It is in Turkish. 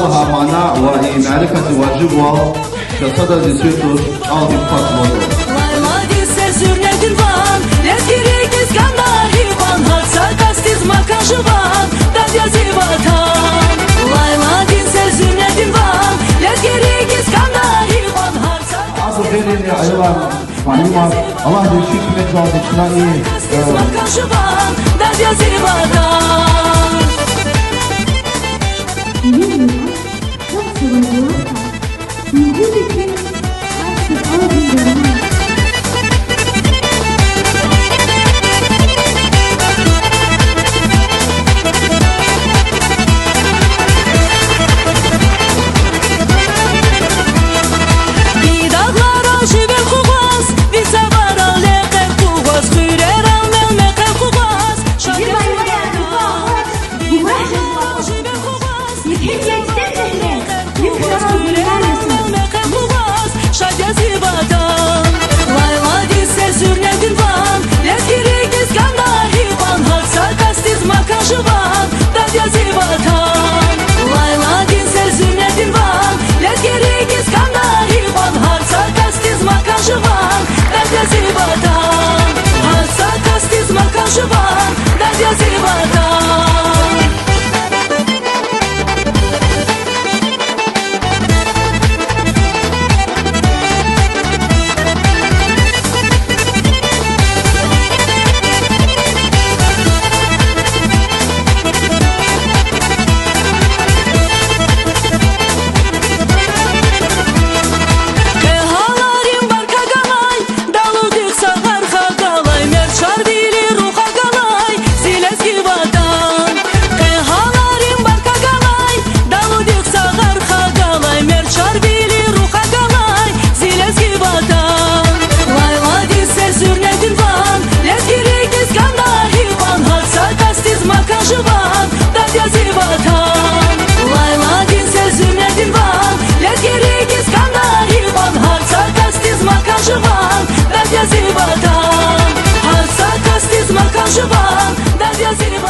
أصحابها معناء ومعرفة واجبها كصدر ديسيوتوس أو إنفاق موضوع. Layla dise zürnedir van, lezgiri gizganda hivan, harsa kastiz makaşı van, dadya zivatan. Layla dise zürnedir van, lezgiri gizganda hivan, harsa Azı verin ayılar, fahimar, Allah değişik hikmet var, içine kastiz makaşı van, dadya zivatan. Bilmiyorum, çok sorumluluğum var. Bildiğim için artık ağzım yaramaz. Bir dağlara şiver kuvaz, bir savara leğen kuvaz, kürer almel mekan kuvaz. Bir bayrağı kuvaz, bu başlıklar. Şiver kuvaz, Yıkıp geçtim seni, yıkıramaz bilemezsin. Şadya zivatan, layla dise zürnedir van, lezgiri gizganda hivan, harsa kastiz makaşı van, dadya zivatan. Layla dise zürnedir van, lezgiri gizganda hivan, harsa kastiz makaşı van, dadya zivatan. Harsa kastiz makaşı van, dadya zivatan. Zivatan, harsa kastiz makaşı van, dadya zivatan.